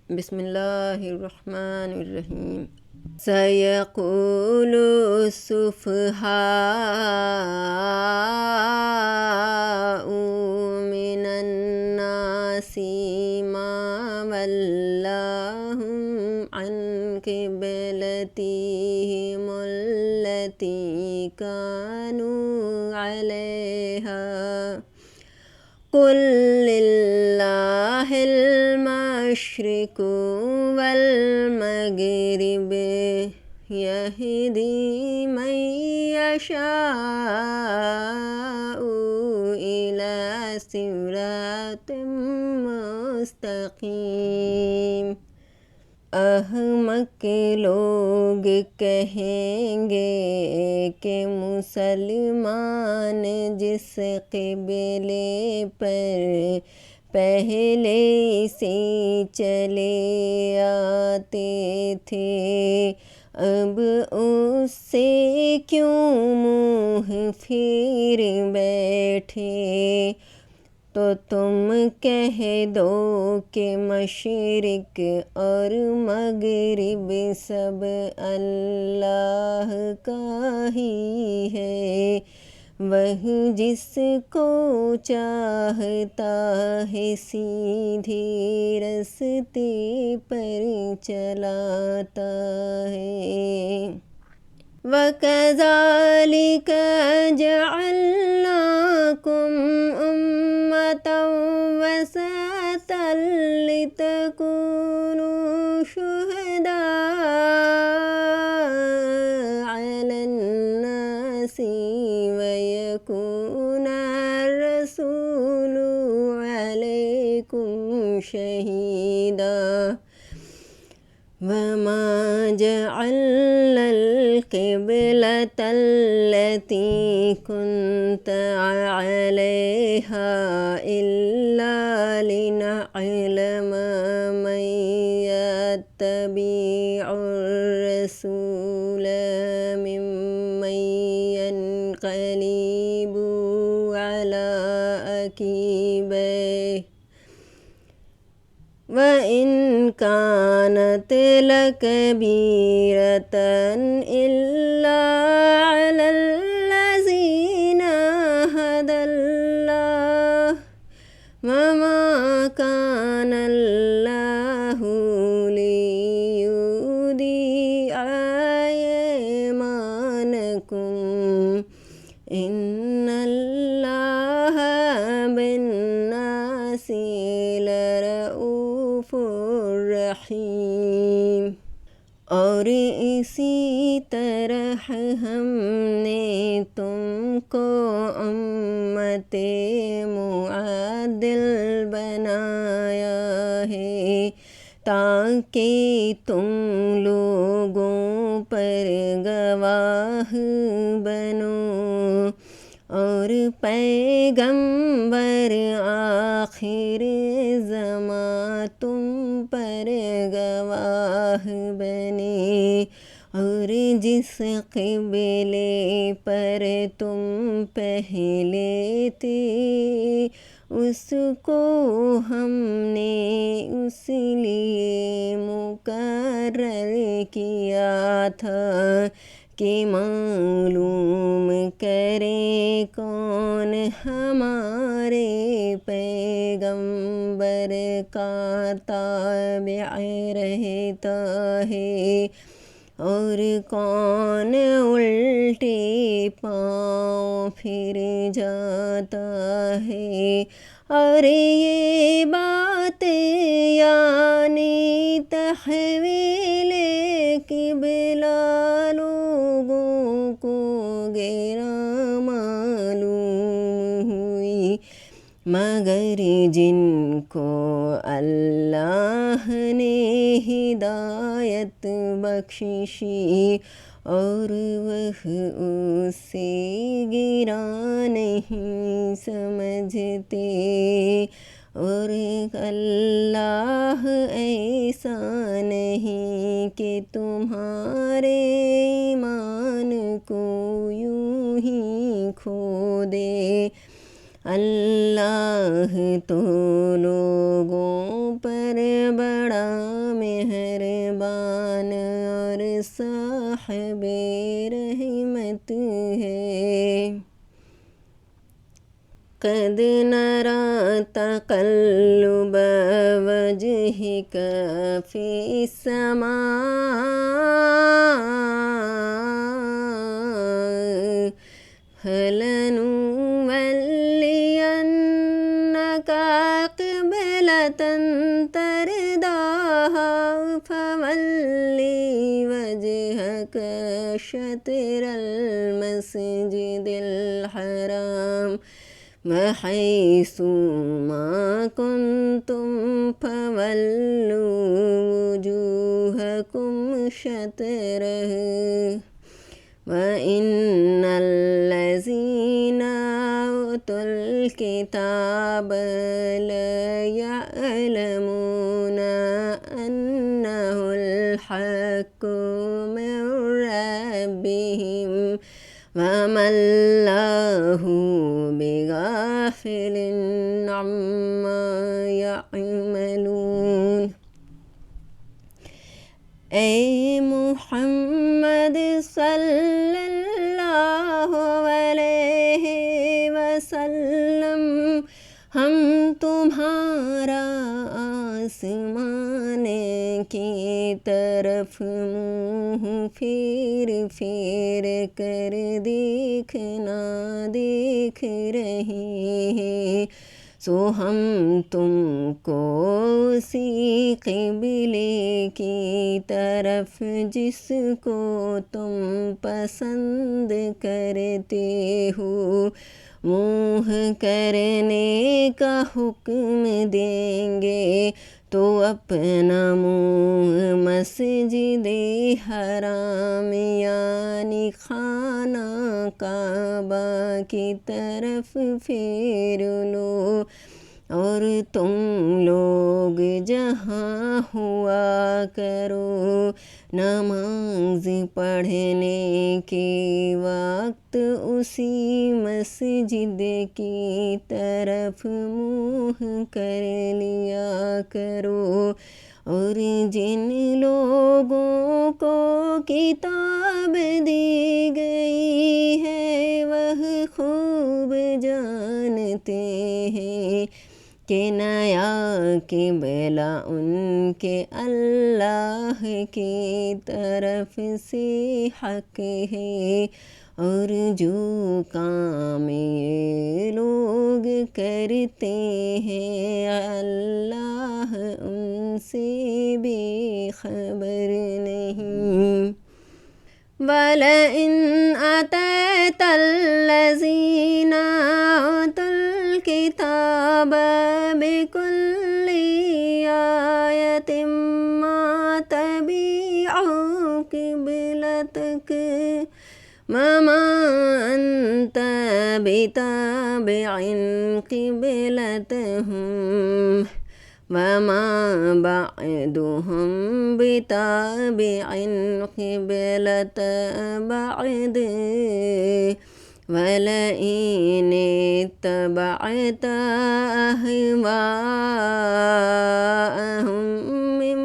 بسم اللہ الرحمن الرحیم۔ سَيَقُولُ السُّفَهَاءُ مِنَ النَّاسِ مَا وَلَّاهُمْ عَنْ قِبْلَتِهِمُ الَّتِي كَانُوا عَلَيْهَا قُل لِّلَّهِ المشرق والمغرب يهدي من يشاء إلى صراط مستقيم۔ احمق لوگ کہیں گے کہ مسلمان جس قبلے پر پہلے سے چلے آتے تھے اب اس سے کیوں منہ پھیر بیٹھے، تو تم کہہ دو کہ مشرق اور مغرب سب اللہ کا ہی ہے، وہ جس کو چاہتا ہے سیدھی راستے پر چلاتا ہے۔ وَكَذَلِكَ جَعَلْنَاكُمْ أُمَّةً وَسَطًا لِتَكُونُوا شُهَدَاءَ عَلَى النَّاسِ وَيَكُونَ الرَّسُولُ عَلَيْكُمْ شَهِيدًا۔ وَمَا جَعَلْنَا الْقِبْلَةَ الَّتِي كُنْتَ عَلَيْهَا إِلَّا لِنَعْلَمَ مَن يَتَّبِعُ الرَّسُولَ مِمَّن يَنقَلِبُ عَلَى عَقِبَيْهِ وَإِنْ كَانَتْ لَكَبِيرَةً إِلَّا عَلَى الَّذِينَ هَدَى اللَّهُ وَمَا كَانَ اللَّهُ لِيُضِيعَ إِيمَانَكُمْ إِنَّ اللَّهَ بِالنَّاسِ لَرَءُوفٌ رحیم۔ اور اسی طرح ہم نے تم کو امت معدل بنایا ہے تاکہ تم لوگوں پر گواہ بنو، اور پیغمبر آخر زمان تم پر گواہ بنے، اور جس قبلے پر تم پہلے تھے اس کو ہم نے اس لیے مقرر کیا تھا کہ معلوم کرے کون ہمارے پیغمبر کا تابع رہتا ہے اور کون الٹے پاؤں پھر جاتا ہے۔ اور یہ بات یعنی تحویل قبلہ لوگوں کو غیر معلوم ہوئی، مگر جن کو اللہ نے ہدایت بخشی اور وہ اسے گرا نہیں سمجھتے، اور اللہ ایسا نہیں کہ تمہارے ایمان کو یوں ہی کھو دے۔ اللہ تو لوگوں پر بڑا بڑا مہربان اور صاحب رحمت ہے۔ قد نرى تقلب وجهك في السماء فلنولينك قبلة ترضاها فول وجهك شطر المسجد الحرام وحيث ما كنتم فولوا وجوهكم شطره وإن الذين أوتوا الكتاب ليعلمون أنه الحق من ربهم وما الله بغافل عما يعملون۔ اے محمد صلی اللہ علیہ وسلم، ہم تمہارا آسمان کی طرف منہ پھیر پھیر کر دیکھنا دیکھ رہے ہیں، سو ہم تم کو اسی قبلے کی طرف جس کو تم پسند کرتے ہو منہ کرنے کا حکم دیں گے، تو اپنا منہ مسجد حرام یعنی خانہ کعبہ کی طرف پھیر لو، اور تم لوگ جہاں ہوا کرو نماز پڑھنے کے وقت اسی مسجد کی طرف منہ کر لیا کرو، اور جن لوگوں کو کتاب دی گئی ہے وہ خوب جانتے ہیں کہ نیا قبلہ ان کے اللہ کی طرف سے حق ہے، اور جو کام یہ لوگ کرتے ہیں اللہ ان سے بے خبر نہیں۔ وَلَئِنْ أَتَيْتَ الَّذِينَ أُوتُوا الْكِتَابَ بِكُلِّ آيَةٍ مَا تَبِعُوا قِبْلَتَكَ وَمَا أَنْتَ بِتَابِعٍ قِبْلَتَهُمْ وَمَا بَعْضُهُمْ بِتَابِعٍ قِبْلَةَ بَعْضٍ وَلَئِنِ اتَّبَعْتَ أَهْوَاءَهُمْ مِنْ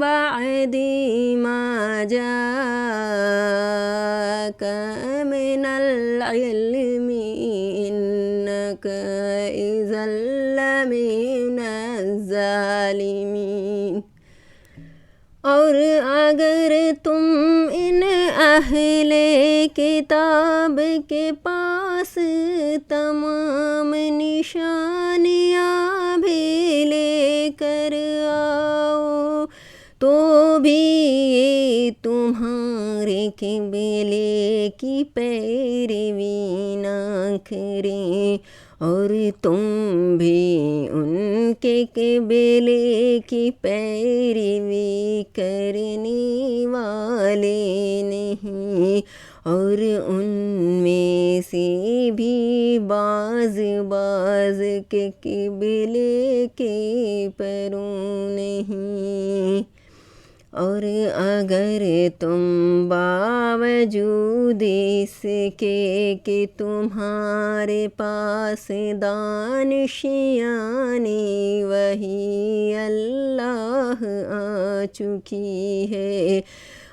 بَعْدِ مَا جَاءَكَ مِنَ الْعِلْمِ إِنَّكَ إِذًا لَّمِنَ الظَّالِمِينَ۔ اور اگر تم ان اہل کتاب کے پاس تمام نشانیاں بھی لے کر آؤ تو بھی یہ تمہارے قبلے کی پیروی نہ کریں، اور تم بھی ان کے قبلے کی پیروی کرنے والے نہیں، اور ان میں سے بھی بعض کے قبلے کے پروں نہیں، اور اگر تم باوجود اس کے کہ تمہارے پاس دانشیانی وہی اللہ آ چکی ہے،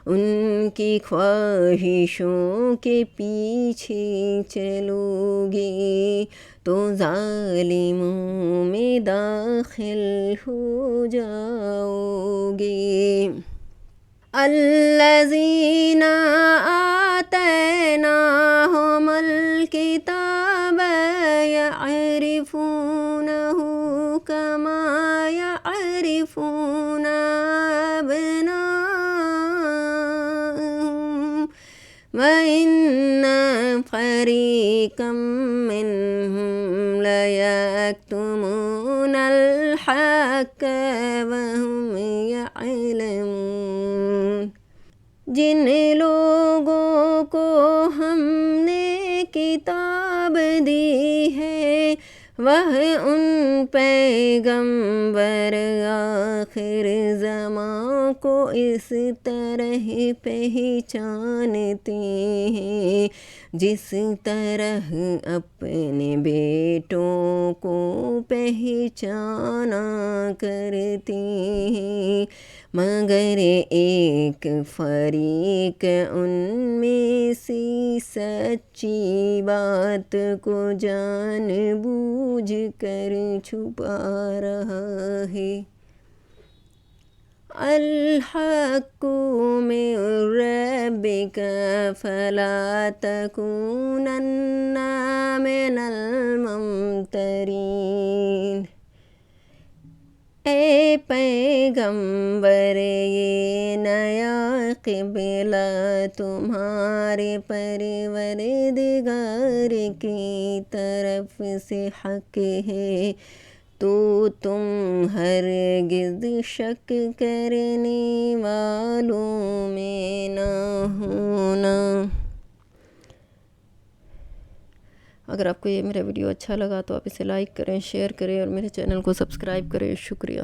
ان کی خواہشوں کے پیچھے چلو گے تو ظالموں میں داخل ہو جاؤ گے۔ الذین آتیناہم الکتاب یعرفونہ کما یعرفون ابناءہم وَإِنَّ فَرِيقًا مِّنْهُمْ لَيَكْتُمُونَ الْحَقَّ وَهُمْ يَعْلَمُونَ۔ جن لوگوں کو ہم نے کتاب دی ہے وہ ان پیغمبر آخر زمان کو اس طرح پہچانتے ہیں جس طرح اپنے بیٹوں کو پہچانا کرتے ہیں، مگر ایک فریق ان میں سے سچی بات کو جان بوجھ کر چھپا رہا ہے۔ الحق من ربک فلا تکونن من الممترین۔ اے پیغمبر یہ نیا قبلہ تمہارے پروردگار کی طرف سے حق ہے، تو تم ہرگز شک کرنے والوں میں نہ ہونا۔ اگر آپ کو یہ میرا ویڈیو اچھا لگا تو آپ اسے لائک کریں، شیئر کریں اور میرے چینل کو سبسکرائب کریں۔ شکریہ۔